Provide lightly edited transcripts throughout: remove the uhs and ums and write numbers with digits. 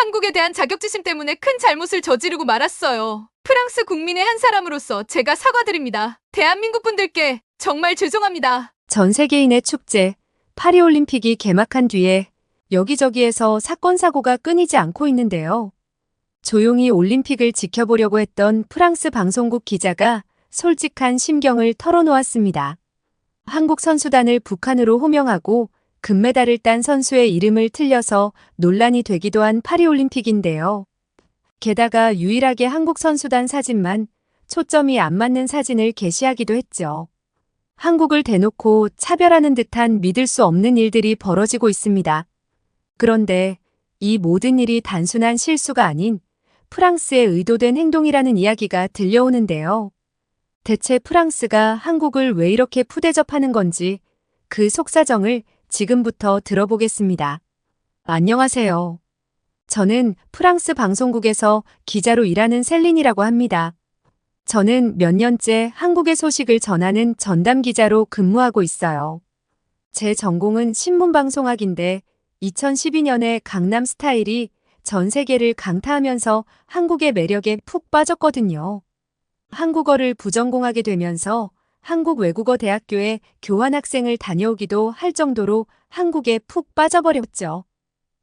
한국에 대한 자격지심 때문에 큰 잘못을 저지르고 말았어요. 프랑스 국민의 한 사람으로서 제가 사과드립니다. 대한민국 분들께 정말 죄송합니다. 전 세계인의 축제, 파리올림픽이 개막한 뒤에 여기저기에서 사건 사고가 끊이지 않고 있는데요. 조용히 올림픽을 지켜보려고 했던 프랑스 방송국 기자가 솔직한 심경을 털어놓았습니다. 한국 선수단을 북한으로 호명하고 금메달을 딴 선수의 이름을 틀려서 논란이 되기도 한 파리올림픽인데요. 게다가 유일하게 한국 선수단 사진만 초점이 안 맞는 사진을 게시하기도 했죠. 한국을 대놓고 차별하는 듯한 믿을 수 없는 일들이 벌어지고 있습니다. 그런데 이 모든 일이 단순한 실수가 아닌 프랑스의 의도된 행동이라는 이야기가 들려오는데요. 대체 프랑스가 한국을 왜 이렇게 푸대접하는 건지 그 속사정을 지금부터 들어보겠습니다. 안녕하세요. 저는 프랑스 방송국에서 기자로 일하는 셀린이라고 합니다. 저는 몇 년째 한국의 소식을 전하는 전담 기자로 근무하고 있어요. 제 전공은 신문방송학인데 2012년에 강남 스타일이 전 세계를 강타하면서 한국의 매력에 푹 빠졌거든요. 한국어를 부전공하게 되면서 한국 외국어 대학교에 교환학생을 다녀오기도 할 정도로 한국에 푹 빠져버렸죠.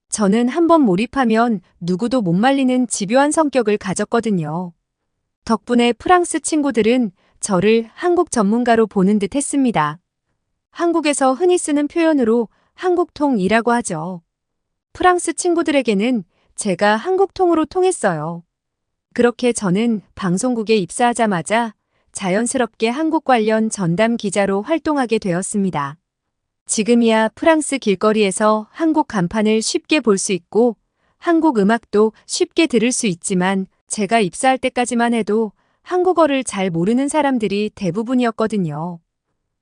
저는 한번 몰입하면 누구도 못 말리는 집요한 성격을 가졌거든요. 덕분에 프랑스 친구들은 저를 한국 전문가로 보는 듯 했습니다. 한국에서 흔히 쓰는 표현으로 한국통이라고 하죠. 프랑스 친구들에게는 제가 한국통으로 통했어요. 그렇게 저는 방송국에 입사하자마자 자연스럽게 한국 관련 전담 기자로 활동하게 되었습니다. 지금이야 프랑스 길거리에서 한국 간판을 쉽게 볼 수 있고 한국 음악도 쉽게 들을 수 있지만 제가 입사할 때까지만 해도 한국어를 잘 모르는 사람들이 대부분이었거든요.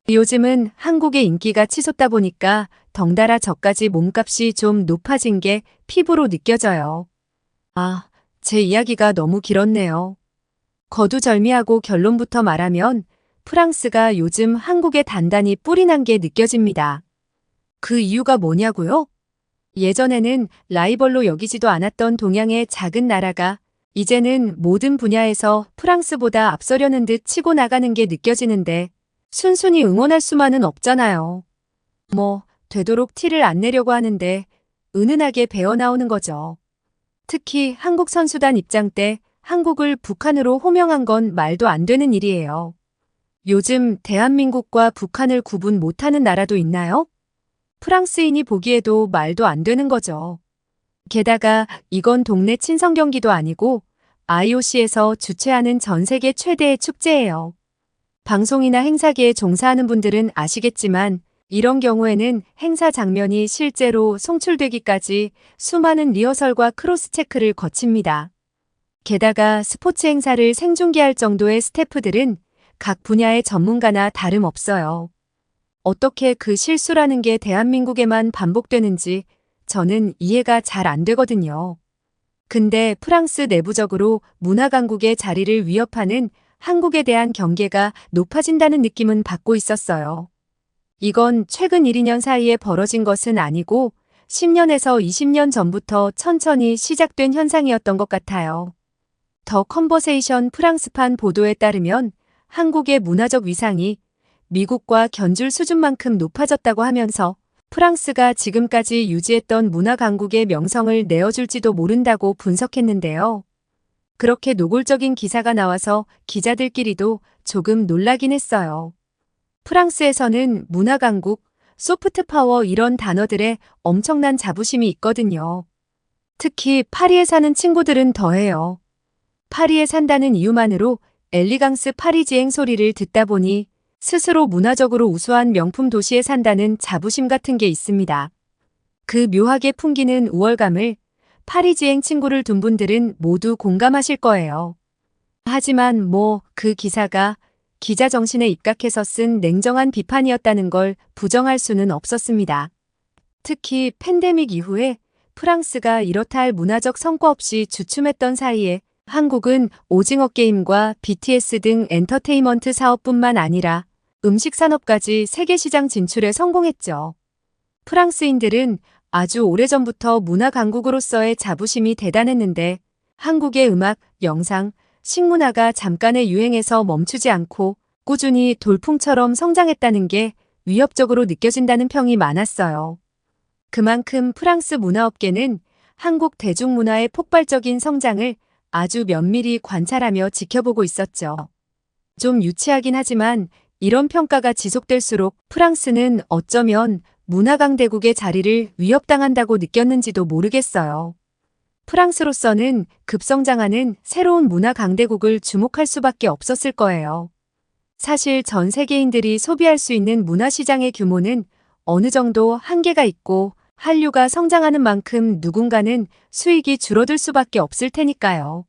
요즘은 한국의 인기가 치솟다 보니까 덩달아 저까지 몸값이 좀 높아진 게 피부로 느껴져요. 제 이야기가 너무 길었네요. 거두절미하고 결론부터 말하면 프랑스가 요즘 한국에 단단히 뿌리 난 게 느껴집니다. 그 이유가 뭐냐고요? 예전에는 라이벌로 여기지도 않았던 동양의 작은 나라가 이제는 모든 분야에서 프랑스보다 앞서려는 듯 치고 나가는 게 느껴지는데 순순히 응원할 수만은 없잖아요. 되도록 티를 안 내려고 하는데 은은하게 배어나오는 거죠. 특히 한국 선수단 입장 때 한국을 북한으로 호명한 건 말도 안 되는 일이에요. 요즘 대한민국과 북한을 구분 못하는 나라도 있나요? 프랑스인이 보기에도 말도 안 되는 거죠. 게다가 이건 동네 친선 경기도 아니고 IOC에서 주최하는 전 세계 최대의 축제예요. 방송이나 행사계에 종사하는 분들은 아시겠지만 이런 경우에는 행사 장면이 실제로 송출되기까지 수많은 리허설과 크로스체크를 거칩니다. 게다가 스포츠 행사를 생중계할 정도의 스태프들은 각 분야의 전문가나 다름없어요. 어떻게 그 실수라는 게 대한민국에만 반복되는지 저는 이해가 잘 안 되거든요. 근데 프랑스 내부적으로 문화 강국의 자리를 위협하는 한국에 대한 경계가 높아진다는 느낌은 받고 있었어요. 이건 최근 1, 2년 사이에 벌어진 것은 아니고 10년에서 20년 전부터 천천히 시작된 현상이었던 것 같아요. 더 컨버세이션 프랑스판 보도에 따르면 한국의 문화적 위상이 미국과 견줄 수준만큼 높아졌다고 하면서 프랑스가 지금까지 유지했던 문화 강국의 명성을 내어줄지도 모른다고 분석했는데요. 그렇게 노골적인 기사가 나와서 기자들끼리도 조금 놀라긴 했어요. 프랑스에서는 문화 강국, 소프트 파워 이런 단어들에 엄청난 자부심이 있거든요. 특히 파리에 사는 친구들은 더해요. 파리에 산다는 이유만으로 엘리강스 파리지앵 소리를 듣다 보니 스스로 문화적으로 우수한 명품 도시에 산다는 자부심 같은 게 있습니다. 그 묘하게 풍기는 우월감을 파리지앵 친구를 둔 분들은 모두 공감하실 거예요. 하지만 그 기사가 기자 정신에 입각해서 쓴 냉정한 비판이었다는 걸 부정할 수는 없었습니다. 특히 팬데믹 이후에 프랑스가 이렇다 할 문화적 성과 없이 주춤했던 사이에 한국은 오징어 게임과 BTS 등 엔터테인먼트 사업뿐만 아니라 음식 산업까지 세계 시장 진출에 성공했죠. 프랑스인들은 아주 오래전부터 문화 강국으로서의 자부심이 대단했는데 한국의 음악, 영상, 식문화가 잠깐의 유행에서 멈추지 않고 꾸준히 돌풍처럼 성장했다는 게 위협적으로 느껴진다는 평이 많았어요. 그만큼 프랑스 문화업계는 한국 대중문화의 폭발적인 성장을 아주 면밀히 관찰하며 지켜보고 있었죠. 좀 유치하긴 하지만 이런 평가가 지속될수록 프랑스는 어쩌면 문화 강대국의 자리를 위협당한다고 느꼈는지도 모르겠어요. 프랑스로서는 급성장하는 새로운 문화 강대국을 주목할 수밖에 없었을 거예요. 사실 전 세계인들이 소비할 수 있는 문화 시장의 규모는 어느 정도 한계가 있고 한류가 성장하는 만큼 누군가는 수익이 줄어들 수밖에 없을 테니까요.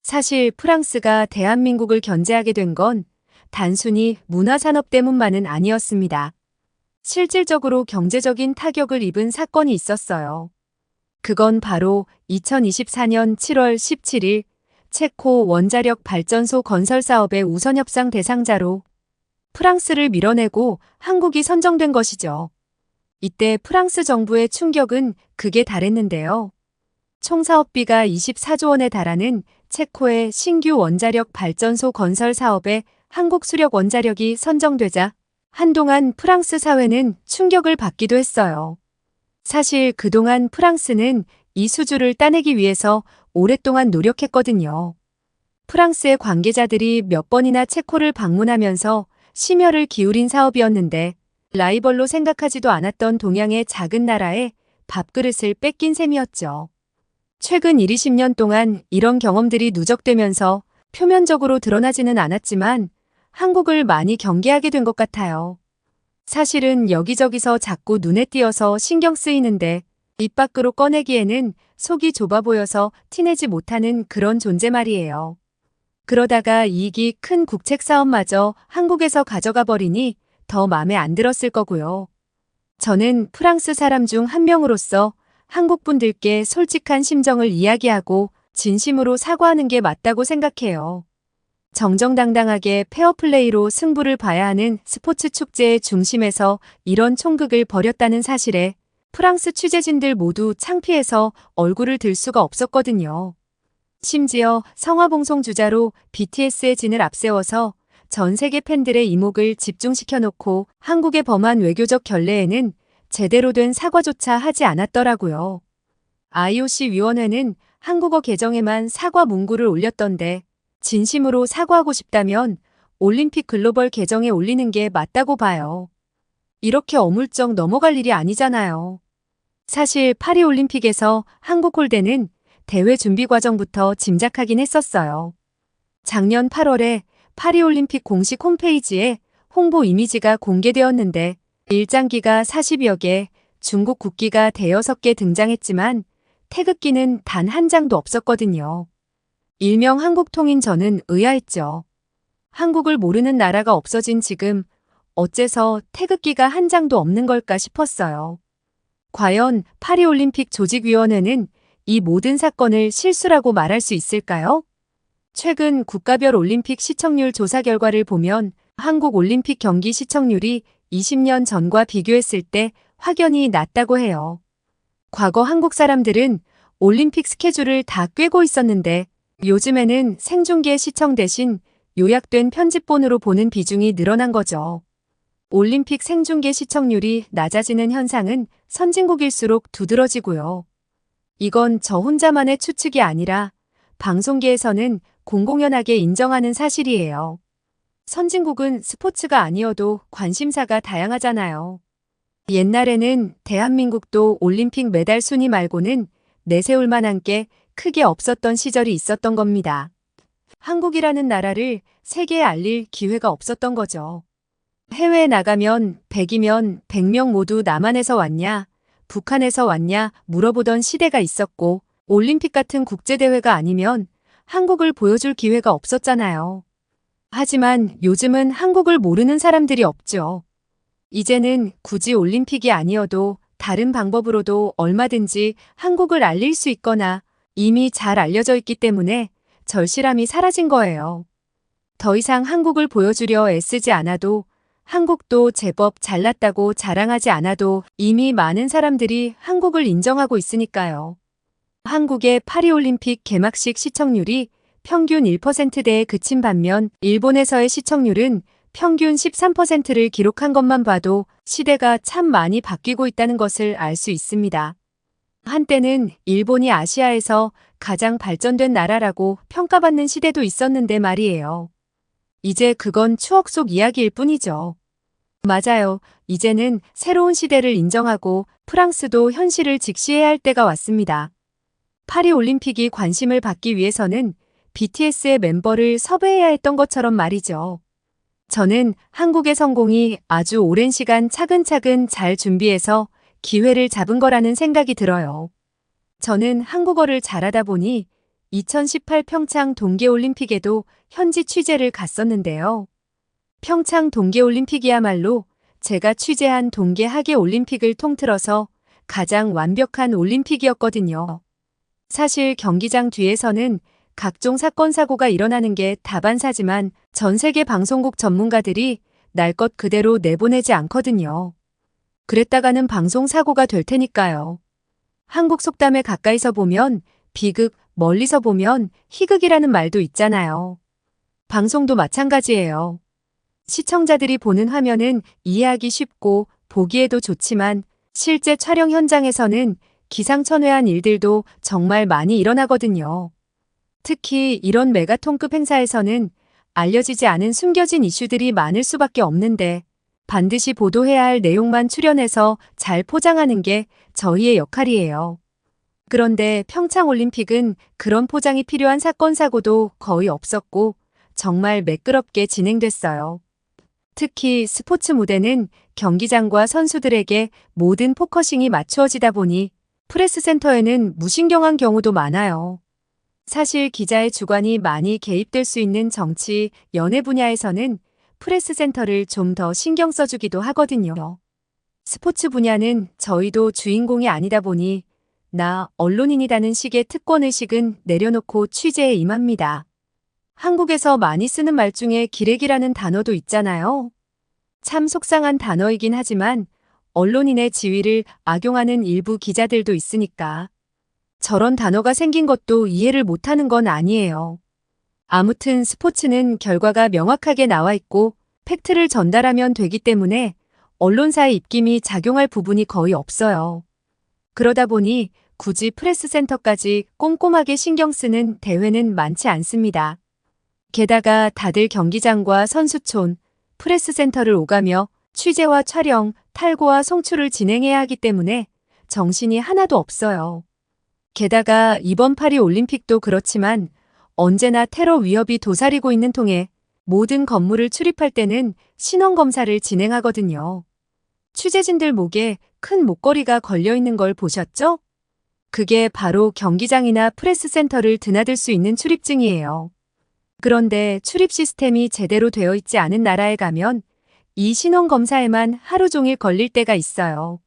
사실 프랑스가 대한민국을 견제하게 된 건 단순히 문화산업 때문만은 아니었습니다. 실질적으로 경제적인 타격을 입은 사건이 있었어요. 그건 바로 2024년 7월 17일 체코 원자력 발전소 건설 사업의 우선 협상 대상자로 프랑스를 밀어내고 한국이 선정된 것이죠. 이때 프랑스 정부의 충격은 극에 달했는데요. 총 사업비가 24조 원에 달하는 체코의 신규 원자력 발전소 건설 사업에 한국 수력 원자력이 선정되자 한동안 프랑스 사회는 충격을 받기도 했어요. 사실 그동안 프랑스는 이 수주를 따내기 위해서 오랫동안 노력했거든요. 프랑스의 관계자들이 몇 번이나 체코를 방문하면서 심혈을 기울인 사업이었는데 라이벌로 생각하지도 않았던 동양의 작은 나라에 밥그릇을 뺏긴 셈이었죠. 최근 20년 동안 이런 경험들이 누적되면서 표면적으로 드러나지는 않았지만 한국을 많이 경계하게 된 것 같아요. 사실은 여기저기서 자꾸 눈에 띄어서 신경 쓰이는데 입 밖으로 꺼내기에는 속이 좁아 보여서 티내지 못하는 그런 존재 말이에요. 그러다가 이익이 큰 국책 사업마저 한국에서 가져가 버리니 더 마음에 안 들었을 거고요. 저는 프랑스 사람 중 한 명으로서 한국 분들께 솔직한 심정을 이야기하고 진심으로 사과하는 게 맞다고 생각해요. 정정당당하게 페어플레이로 승부를 봐야 하는 스포츠 축제의 중심에서 이런 총극을 벌였다는 사실에 프랑스 취재진들 모두 창피해서 얼굴을 들 수가 없었거든요. 심지어 성화봉송 주자로 BTS의 진을 앞세워서 전 세계 팬들의 이목을 집중시켜놓고 한국의 범한 외교적 결례에는 제대로 된 사과조차 하지 않았더라고요. IOC 위원회는 한국어 개정에만 사과 문구를 올렸던데 진심으로 사과하고 싶다면 올림픽 글로벌 개정에 올리는 게 맞다고 봐요. 이렇게 어물쩍 넘어갈 일이 아니잖아요. 사실 파리올림픽에서 한국 홀대는 대회 준비 과정부터 짐작하긴 했었어요. 작년 8월에 파리올림픽 공식 홈페이지에 홍보 이미지가 공개되었는데 일장기가 40여 개, 중국 국기가 대여섯 개 등장했지만 태극기는 단 한 장도 없었거든요. 일명 한국통인 저는 의아했죠. 한국을 모르는 나라가 없어진 지금 어째서 태극기가 한 장도 없는 걸까 싶었어요. 과연 파리올림픽 조직위원회는 이 모든 사건을 실수라고 말할 수 있을까요? 최근 국가별 올림픽 시청률 조사 결과를 보면 한국 올림픽 경기 시청률이 20년 전과 비교했을 때 확연히 낮다고 해요. 과거 한국 사람들은 올림픽 스케줄을 다 꿰고 있었는데 요즘에는 생중계 시청 대신 요약된 편집본으로 보는 비중이 늘어난 거죠. 올림픽 생중계 시청률이 낮아지는 현상은 선진국일수록 두드러지고요. 이건 저 혼자만의 추측이 아니라 방송계에서는 공공연하게 인정하는 사실이에요. 선진국은 스포츠가 아니어도 관심사가 다양하잖아요. 옛날에는 대한민국도 올림픽 메달 순위 말고는 내세울 만한 게 크게 없었던 시절이 있었던 겁니다. 한국이라는 나라를 세계에 알릴 기회가 없었던 거죠. 해외에 나가면 100이면 100명 모두 남한에서 왔냐, 북한에서 왔냐 물어보던 시대가 있었고 올림픽 같은 국제대회가 아니면 한국을 보여줄 기회가 없었잖아요. 하지만 요즘은 한국을 모르는 사람들이 없죠. 이제는 굳이 올림픽이 아니어도 다른 방법으로도 얼마든지 한국을 알릴 수 있거나 이미 잘 알려져 있기 때문에 절실함이 사라진 거예요. 더 이상 한국을 보여주려 애쓰지 않아도 한국도 제법 잘났다고 자랑하지 않아도 이미 많은 사람들이 한국을 인정하고 있으니까요. 한국의 파리올림픽 개막식 시청률이 평균 1%대에 그친 반면 일본에서의 시청률은 평균 13%를 기록한 것만 봐도 시대가 참 많이 바뀌고 있다는 것을 알 수 있습니다. 한때는 일본이 아시아에서 가장 발전된 나라라고 평가받는 시대도 있었는데 말이에요. 이제 그건 추억 속 이야기일 뿐이죠. 맞아요. 이제는 새로운 시대를 인정하고 프랑스도 현실을 직시해야 할 때가 왔습니다. 파리올림픽이 관심을 받기 위해서는 BTS의 멤버를 섭외해야 했던 것처럼 말이죠. 저는 한국의 성공이 아주 오랜 시간 차근차근 잘 준비해서 기회를 잡은 거라는 생각이 들어요. 저는 한국어를 잘하다 보니 2018 평창 동계올림픽에도 현지 취재를 갔었는데요. 평창 동계올림픽이야말로 제가 취재한 동계 하계올림픽을 통틀어서 가장 완벽한 올림픽이었거든요. 사실 경기장 뒤에서는 각종 사건 사고가 일어나는 게 다반사지만 전 세계 방송국 전문가들이 날 것 그대로 내보내지 않거든요. 그랬다가는 방송 사고가 될 테니까요. 한국 속담에 가까이서 보면 비극, 멀리서 보면 희극이라는 말도 있잖아요. 방송도 마찬가지예요. 시청자들이 보는 화면은 이해하기 쉽고 보기에도 좋지만 실제 촬영 현장에서는 기상천외한 일들도 정말 많이 일어나거든요. 특히 이런 메가톤급 행사에서는 알려지지 않은 숨겨진 이슈들이 많을 수밖에 없는데 반드시 보도해야 할 내용만 출연해서 잘 포장하는 게 저희의 역할이에요. 그런데 평창올림픽은 그런 포장이 필요한 사건 사고도 거의 없었고 정말 매끄럽게 진행됐어요. 특히 스포츠 무대는 경기장과 선수들에게 모든 포커싱이 맞추어지다 보니 프레스센터에는 무신경한 경우도 많아요. 사실 기자의 주관이 많이 개입될 수 있는 정치, 연예 분야에서는 프레스센터를 좀 더 신경 써주기도 하거든요. 스포츠 분야는 저희도 주인공이 아니다 보니 나 언론인이라는 식의 특권의식은 내려놓고 취재에 임합니다. 한국에서 많이 쓰는 말 중에 기레기라는 단어도 있잖아요. 참 속상한 단어이긴 하지만 언론인의 지위를 악용하는 일부 기자들도 있으니까 저런 단어가 생긴 것도 이해를 못하는 건 아니에요. 아무튼 스포츠는 결과가 명확하게 나와 있고 팩트를 전달하면 되기 때문에 언론사의 입김이 작용할 부분이 거의 없어요. 그러다 보니 굳이 프레스센터까지 꼼꼼하게 신경 쓰는 대회는 많지 않습니다. 게다가 다들 경기장과 선수촌, 프레스센터를 오가며 취재와 촬영, 탈고와 송출을 진행해야 하기 때문에 정신이 하나도 없어요. 게다가 이번 파리올림픽도 그렇지만 언제나 테러 위협이 도사리고 있는 통에 모든 건물을 출입할 때는 신원검사를 진행하거든요. 취재진들 목에 큰 목걸이가 걸려있는 걸 보셨죠? 그게 바로 경기장이나 프레스센터를 드나들 수 있는 출입증이에요. 그런데 출입 시스템이 제대로 되어 있지 않은 나라에 가면 이 신원검사에만 하루 종일 걸릴 때가 있어요.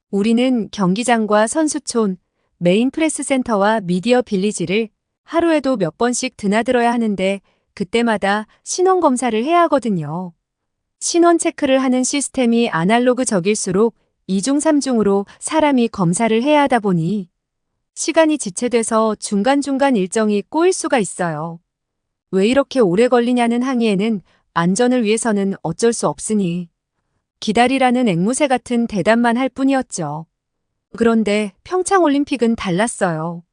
우리는 경기장과 선수촌, 메인 프레스센터와 미디어 빌리지를 하루에도 몇 번씩 드나들어야 하는데 그때마다 신원검사를 해야 하거든요. 신원 체크를 하는 시스템이 아날로그적일수록 2중 3중으로 사람이 검사를 해야 하다 보니 시간이 지체돼서 중간중간 일정이 꼬일 수가 있어요. 왜 이렇게 오래 걸리냐는 항의에는 안전을 위해서는 어쩔 수 없으니 기다리라는 앵무새 같은 대답만 할 뿐이었죠. 그런데 평창올림픽은 달랐어요.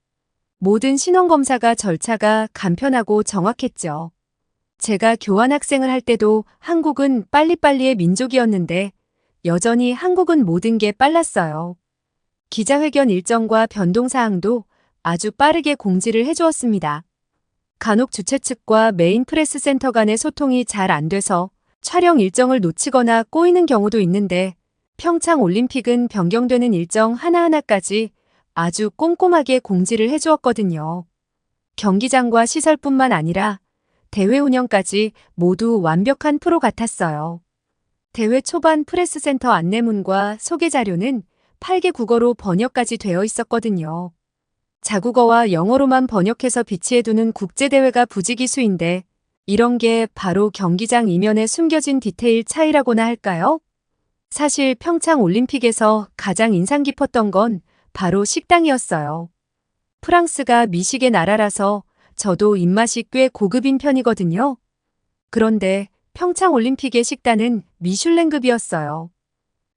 모든 신원검사가 절차가 간편하고 정확했죠. 제가 교환학생을 할 때도 한국은 빨리빨리의 민족이었는데 여전히 한국은 모든 게 빨랐어요. 기자회견 일정과 변동사항도 아주 빠르게 공지를 해주었습니다. 간혹 주최 측과 메인 프레스 센터 간의 소통이 잘 안 돼서 촬영 일정을 놓치거나 꼬이는 경우도 있는데 평창 올림픽은 변경되는 일정 하나하나까지 아주 꼼꼼하게 공지를 해주었거든요. 경기장과 시설뿐만 아니라 대회 운영까지 모두 완벽한 프로 같았어요. 대회 초반 프레스센터 안내문과 소개 자료는 8개 국어로 번역까지 되어 있었거든요. 자국어와 영어로만 번역해서 비치해두는 국제대회가 부지기수인데 이런 게 바로 경기장 이면에 숨겨진 디테일 차이라고나 할까요? 사실 평창 올림픽에서 가장 인상 깊었던 건 바로 식당이었어요. 프랑스가 미식의 나라라서 저도 입맛이 꽤 고급인 편이거든요. 그런데 평창 올림픽의 식단은 미슐랭급이었어요.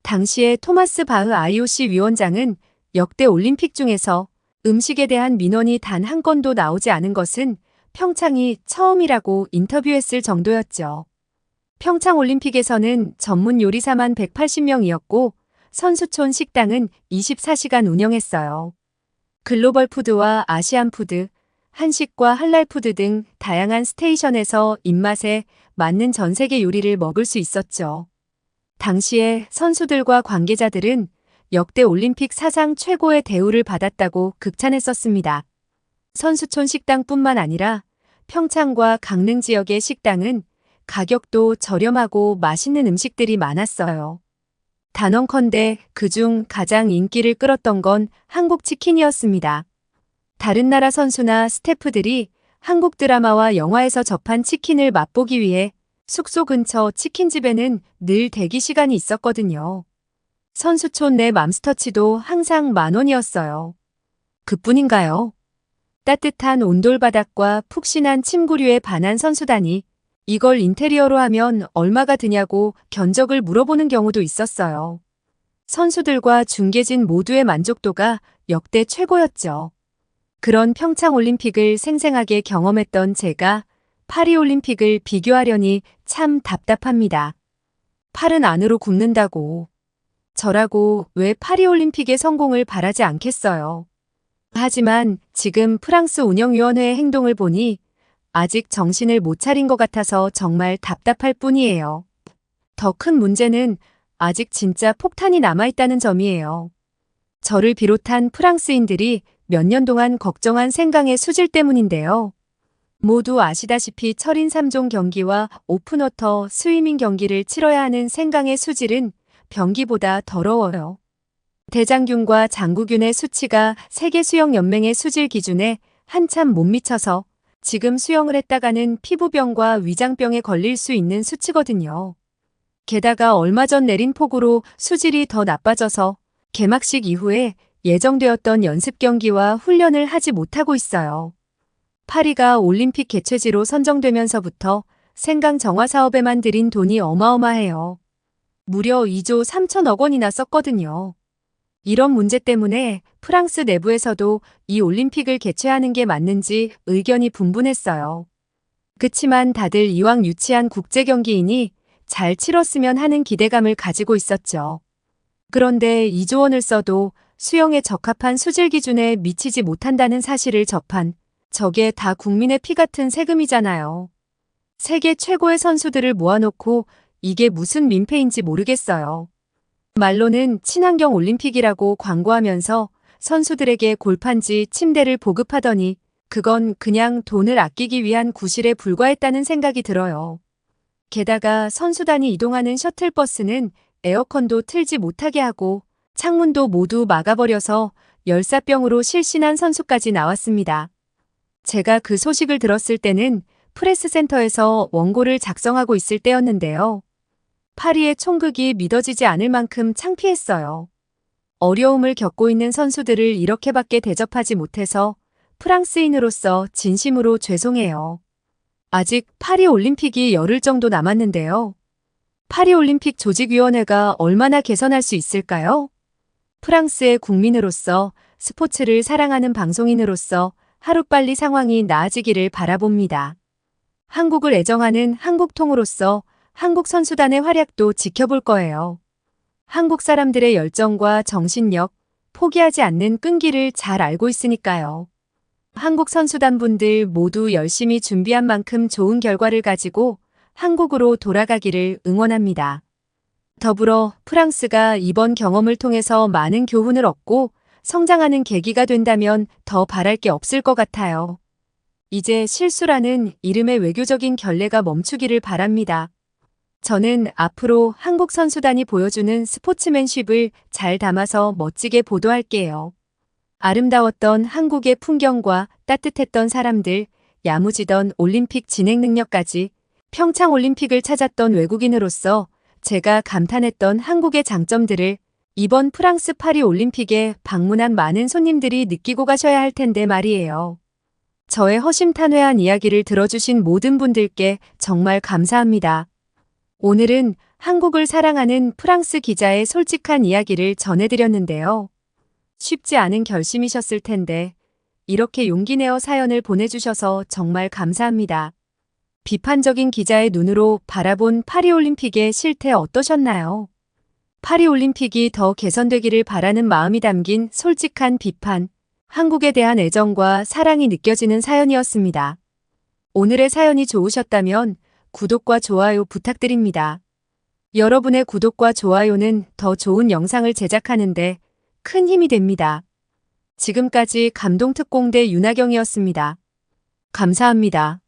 당시에 토마스 바흐 IOC 위원장은 역대 올림픽 중에서 음식에 대한 민원이 단 한 건도 나오지 않은 것은 평창이 처음이라고 인터뷰했을 정도였죠. 평창 올림픽에서는 전문 요리사만 180명이었고 선수촌 식당은 24시간 운영했어요. 글로벌 푸드와 아시안 푸드, 한식과 할랄 푸드 등 다양한 스테이션에서 입맛에 맞는 전 세계 요리를 먹을 수 있었죠. 당시에 선수들과 관계자들은 역대 올림픽 사상 최고의 대우를 받았다고 극찬했었습니다. 선수촌 식당뿐만 아니라 평창과 강릉 지역의 식당은 가격도 저렴하고 맛있는 음식들이 많았어요. 단언컨대 그중 가장 인기를 끌었던 건 한국 치킨이었습니다. 다른 나라 선수나 스태프들이 한국 드라마와 영화에서 접한 치킨을 맛보기 위해 숙소 근처 치킨집에는 늘 대기 시간이 있었거든요. 선수촌 내 맘스터치도 항상 10,000원이었어요. 그뿐인가요? 따뜻한 온돌바닥과 푹신한 침구류에 반한 선수단이 이걸 인테리어로 하면 얼마가 드냐고 견적을 물어보는 경우도 있었어요. 선수들과 중계진 모두의 만족도가 역대 최고였죠. 그런 평창올림픽을 생생하게 경험했던 제가 파리올림픽을 비교하려니 참 답답합니다. 팔은 안으로 굽는다고. 저라고 왜 파리올림픽의 성공을 바라지 않겠어요. 하지만 지금 프랑스 운영위원회의 행동을 보니 아직 정신을 못 차린 것 같아서 정말 답답할 뿐이에요. 더 큰 문제는 아직 진짜 폭탄이 남아있다는 점이에요. 저를 비롯한 프랑스인들이 몇 년 동안 걱정한 생강의 수질 때문인데요. 모두 아시다시피 철인 3종 경기와 오픈워터 스위밍 경기를 치러야 하는 생강의 수질은 변기보다 더러워요. 대장균과 장구균의 수치가 세계수영연맹의 수질 기준에 한참 못 미쳐서 지금 수영을 했다가는 피부병과 위장병에 걸릴 수 있는 수치거든요. 게다가 얼마 전 내린 폭우로 수질이 더 나빠져서 개막식 이후에 예정되었던 연습 경기와 훈련을 하지 못하고 있어요. 파리가 올림픽 개최지로 선정되면서부터 생강 정화 사업에만 들인 돈이 어마어마해요. 무려 2조 3천억 원이나 썼거든요. 이런 문제 때문에 프랑스 내부에서도 이 올림픽을 개최하는 게 맞는지 의견이 분분했어요. 그치만 다들 이왕 유치한 국제경기이니 잘 치렀으면 하는 기대감을 가지고 있었죠. 그런데 2조 원을 써도 수영에 적합한 수질 기준에 미치지 못한다는 사실을 접한 저게 다 국민의 피 같은 세금이잖아요. 세계 최고의 선수들을 모아놓고 이게 무슨 민폐인지 모르겠어요. 말로는 친환경 올림픽이라고 광고하면서 선수들에게 골판지 침대를 보급하더니 그건 그냥 돈을 아끼기 위한 구실에 불과했다는 생각이 들어요. 게다가 선수단이 이동하는 셔틀버스는 에어컨도 틀지 못하게 하고 창문도 모두 막아버려서 열사병으로 실신한 선수까지 나왔습니다. 제가 그 소식을 들었을 때는 프레스센터에서 원고를 작성하고 있을 때였는데요. 파리의 총극이 믿어지지 않을 만큼 창피했어요. 어려움을 겪고 있는 선수들을 이렇게밖에 대접하지 못해서 프랑스인으로서 진심으로 죄송해요. 아직 파리올림픽이 열흘 정도 남았는데요. 파리올림픽 조직위원회가 얼마나 개선할 수 있을까요? 프랑스의 국민으로서 스포츠를 사랑하는 방송인으로서 하루빨리 상황이 나아지기를 바라봅니다. 한국을 애정하는 한국통으로서 한국 선수단의 활약도 지켜볼 거예요. 한국 사람들의 열정과 정신력, 포기하지 않는 끈기를 잘 알고 있으니까요. 한국 선수단 분들 모두 열심히 준비한 만큼 좋은 결과를 가지고 한국으로 돌아가기를 응원합니다. 더불어 프랑스가 이번 경험을 통해서 많은 교훈을 얻고 성장하는 계기가 된다면 더 바랄 게 없을 것 같아요. 이제 실수라는 이름의 외교적인 결례가 멈추기를 바랍니다. 저는 앞으로 한국 선수단이 보여주는 스포츠맨십을 잘 담아서 멋지게 보도할게요. 아름다웠던 한국의 풍경과 따뜻했던 사람들, 야무지던 올림픽 진행 능력까지 평창 올림픽을 찾았던 외국인으로서 제가 감탄했던 한국의 장점들을 이번 프랑스 파리 올림픽에 방문한 많은 손님들이 느끼고 가셔야 할 텐데 말이에요. 저의 허심탄회한 이야기를 들어주신 모든 분들께 정말 감사합니다. 오늘은 한국을 사랑하는 프랑스 기자의 솔직한 이야기를 전해드렸는데요. 쉽지 않은 결심이셨을 텐데 이렇게 용기 내어 사연을 보내주셔서 정말 감사합니다. 비판적인 기자의 눈으로 바라본 파리올림픽의 실태 어떠셨나요? 파리올림픽이 더 개선되기를 바라는 마음이 담긴 솔직한 비판, 한국에 대한 애정과 사랑이 느껴지는 사연이었습니다. 오늘의 사연이 좋으셨다면 구독과 좋아요 부탁드립니다. 여러분의 구독과 좋아요는 더 좋은 영상을 제작하는데 큰 힘이 됩니다. 지금까지 감동특공대 윤하경이었습니다. 감사합니다.